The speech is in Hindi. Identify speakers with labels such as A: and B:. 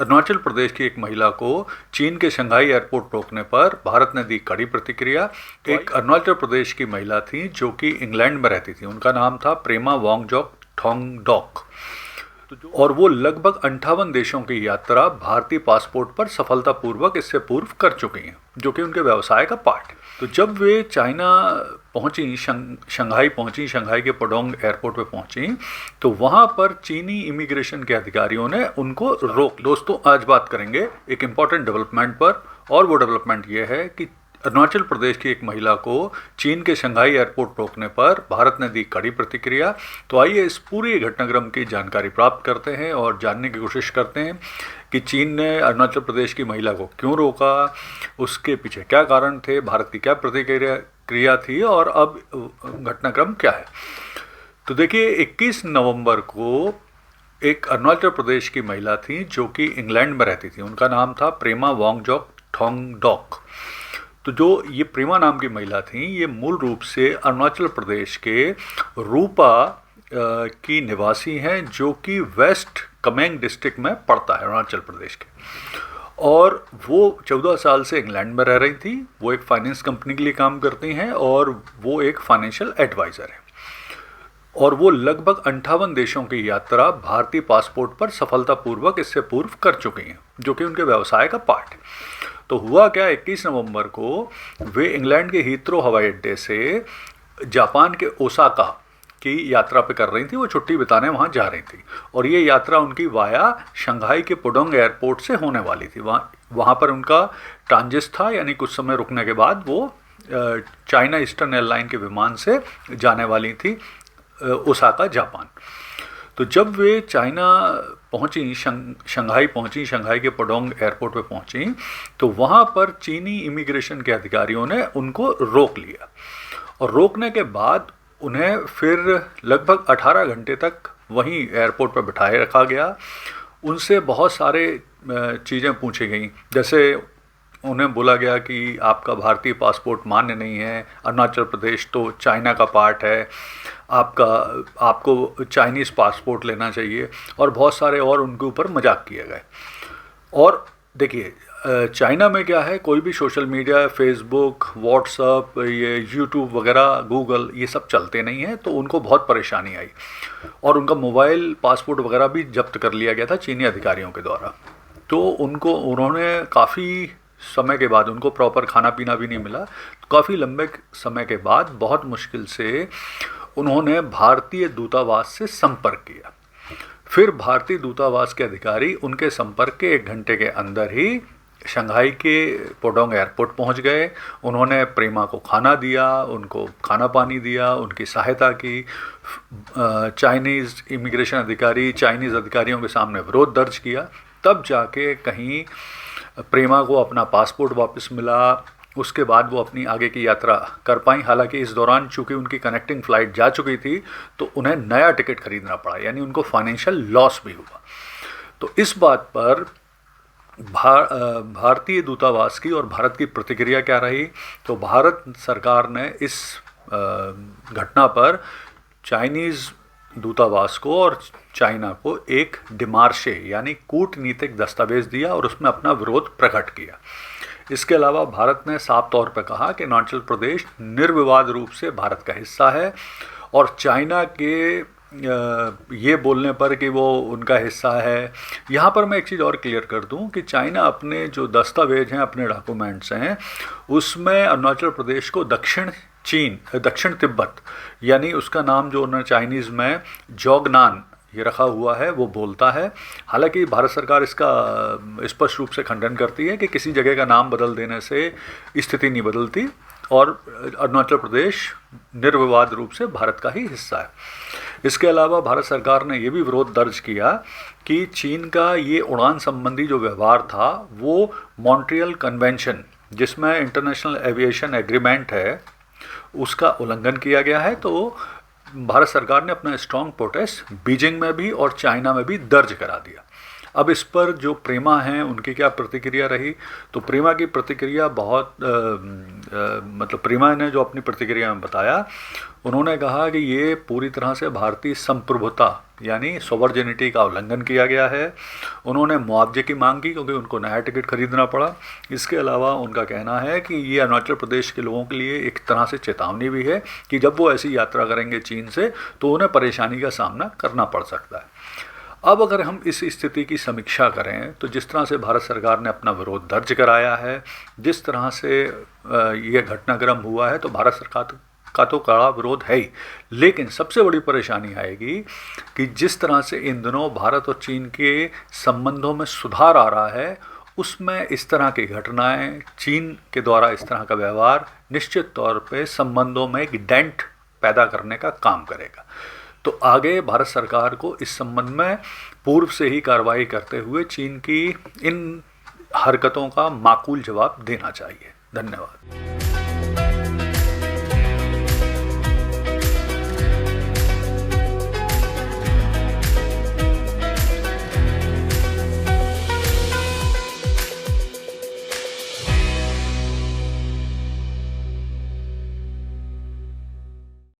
A: अरुणाचल प्रदेश की एक महिला को चीन के शंघाई एयरपोर्ट रोकने पर भारत ने दी कड़ी प्रतिक्रिया। एक अरुणाचल प्रदेश की महिला थी जो कि इंग्लैंड में रहती थी। उनका नाम था प्रेमा वांगजॉक थोंगडॉक और वो लगभग 58 देशों की यात्रा भारतीय पासपोर्ट पर सफलतापूर्वक इससे पूर्व कर चुकी हैं, जो कि उनके व्यवसाय का पार्ट है। तो जब वे चाइना पहुंची, शंघाई पहुंची, शंघाई के पुडोंग एयरपोर्ट पे पहुंची, तो वहां पर चीनी इमिग्रेशन के अधिकारियों ने उनको रोक। दोस्तों, आज बात करेंगे एक इम्पॉर्टेंट डेवलपमेंट पर, और वो डेवलपमेंट ये है कि अरुणाचल प्रदेश की एक महिला को चीन के शंघाई एयरपोर्ट रोकने पर भारत ने दी कड़ी प्रतिक्रिया। तो आइए इस पूरी घटनाक्रम की जानकारी प्राप्त करते हैं और जानने की कोशिश करते हैं कि चीन ने अरुणाचल प्रदेश की महिला को क्यों रोका, उसके पीछे क्या कारण थे, भारत की क्या प्रतिक्रिया थी और अब घटनाक्रम क्या है। तो देखिए, 21 नवंबर को एक अरुणाचल प्रदेश की महिला थी जो कि इंग्लैंड में रहती थी। उनका नाम था प्रेमा वांगजॉक थोंगडॉक। तो जो ये प्रेमा नाम की महिला थी, ये मूल रूप से अरुणाचल प्रदेश के रूपा की निवासी हैं, जो कि वेस्ट कमेंग डिस्ट्रिक्ट में पड़ता है अरुणाचल प्रदेश के। और वो 14 साल से इंग्लैंड में रह रही थी। वो एक फाइनेंस कंपनी के लिए काम करती हैं और वो एक फाइनेंशियल एडवाइज़र है। और वो लगभग 58 देशों की यात्रा भारतीय पासपोर्ट पर सफलतापूर्वक इससे पूर्व कर चुकी हैं, जो कि उनके व्यवसाय का पार्ट है। तो हुआ क्या, 21 नवंबर को वे इंग्लैंड के हीथ्रो हवाई अड्डे से जापान के ओसाका की यात्रा पे कर रही थी। वो छुट्टी बिताने वहाँ जा रही थी और ये यात्रा उनकी वाया शंघाई के पुडोंग एयरपोर्ट से होने वाली थी। वहाँ पर उनका ट्रांजिट था, यानी कुछ समय रुकने के बाद वो चाइना ईस्टर्न एयरलाइन के विमान से जाने वाली थी ओसाका, जापान। तो जब वे चाइना पहुंची, शंघाई पहुंची, शंघाई के पुडोंग एयरपोर्ट पे पहुंची, तो वहाँ पर चीनी इमिग्रेशन के अधिकारियों ने उनको रोक लिया। और रोकने के बाद उन्हें फिर लगभग 18 घंटे तक वहीं एयरपोर्ट पर बिठाए रखा गया। उनसे बहुत सारे चीज़ें पूछी गई, जैसे उन्हें बोला गया कि आपका भारतीय पासपोर्ट मान्य नहीं है, अरुणाचल प्रदेश तो चाइना का पार्ट है, आपको चाइनीज़ पासपोर्ट लेना चाहिए, और बहुत सारे और उनके ऊपर मजाक किए गए। और देखिए, चाइना में क्या है, कोई भी सोशल मीडिया, फेसबुक, व्हाट्सअप, ये यूट्यूब वगैरह, गूगल, ये सब चलते नहीं हैं। तो उनको बहुत परेशानी आई और उनका मोबाइल, पासपोर्ट वगैरह भी जब्त कर लिया गया था चीनी अधिकारियों के द्वारा। तो उन्होंने काफ़ी समय के बाद, उनको प्रॉपर खाना पीना भी नहीं मिला। तो काफ़ी लंबे समय के बाद बहुत मुश्किल से उन्होंने भारतीय दूतावास से संपर्क किया। फिर भारतीय दूतावास के अधिकारी उनके संपर्क के 1 घंटे के अंदर ही शंघाई के पुडोंग एयरपोर्ट पहुंच गए। उन्होंने प्रेमा को खाना दिया, उनको खाना पानी दिया, उनकी सहायता की। चाइनीज़ इमिग्रेशन अधिकारी चाइनीज़ अधिकारियों के सामने विरोध दर्ज किया, तब जाके कहीं प्रेमा को अपना पासपोर्ट वापस मिला। उसके बाद वो अपनी आगे की यात्रा कर पाई। हालांकि इस दौरान चूंकि उनकी कनेक्टिंग फ़्लाइट जा चुकी थी, तो उन्हें नया टिकट खरीदना पड़ा, यानी उनको फाइनेंशियल लॉस भी हुआ। तो इस बात पर भारतीय दूतावास की और भारत की प्रतिक्रिया क्या रही। तो भारत सरकार ने इस घटना पर चाइनीज़ दूतावास को और चाइना को एक डिमार्शे, यानी कूटनीतिक दस्तावेज़ दिया और उसमें अपना विरोध प्रकट किया। इसके अलावा भारत ने साफ तौर पर कहा कि अरुणाचल प्रदेश निर्विवाद रूप से भारत का हिस्सा है, और चाइना के ये बोलने पर कि वो उनका हिस्सा है। यहाँ पर मैं एक चीज़ और क्लियर कर दूँ कि चाइना अपने जो दस्तावेज हैं, अपने डॉक्यूमेंट्स हैं, उसमें अरुणाचल प्रदेश को दक्षिण तिब्बत, यानी उसका नाम जो उन्होंने चाइनीज़ में जोगनान ये रखा हुआ है, वो बोलता है। हालांकि भारत सरकार इसका स्पष्ट रूप से खंडन करती है कि किसी जगह का नाम बदल देने से स्थिति नहीं बदलती, और अरुणाचल प्रदेश निर्विवाद रूप से भारत का ही हिस्सा है। इसके अलावा भारत सरकार ने ये भी विरोध दर्ज किया कि चीन का ये उड़ान संबंधी जो व्यवहार था, वो मॉन्ट्रियल कन्वेंशन, जिसमें इंटरनेशनल एविएशन एग्रीमेंट है, उसका उल्लंघन किया गया है। तो भारत सरकार ने अपना स्ट्रॉन्ग प्रोटेस्ट बीजिंग में भी और चाइना में भी दर्ज करा दिया। अब इस पर जो प्रेमा हैं उनकी क्या प्रतिक्रिया रही, तो प्रेमा की प्रतिक्रिया बहुत मतलब प्रेमा ने जो अपनी प्रतिक्रिया में बताया, उन्होंने कहा कि ये पूरी तरह से भारतीय संप्रभुता यानी सॉवरजेनिटी का उल्लंघन किया गया है। उन्होंने मुआवजे की मांग की क्योंकि उनको नया टिकट खरीदना पड़ा। इसके अलावा उनका कहना है कि ये अरुणाचल प्रदेश के लोगों के लिए एक तरह से चेतावनी भी है कि जब वो ऐसी यात्रा करेंगे चीन से तो उन्हें परेशानी का सामना करना पड़ सकता है। अब अगर हम इस स्थिति की समीक्षा करें तो जिस तरह से भारत सरकार ने अपना विरोध दर्ज कराया है, जिस तरह से ये घटनाक्रम हुआ है, तो भारत सरकार का तो कड़ा विरोध है ही, लेकिन सबसे बड़ी परेशानी आएगी कि जिस तरह से इन दिनों भारत और चीन के संबंधों में सुधार आ रहा है, उसमें इस तरह की घटनाएं, चीन के द्वारा इस तरह का व्यवहार निश्चित तौर पे संबंधों में एक डेंट पैदा करने का काम करेगा। तो आगे भारत सरकार को इस संबंध में पूर्व से ही कार्रवाई करते हुए चीन की इन हरकतों का माकूल जवाब देना चाहिए। धन्यवाद।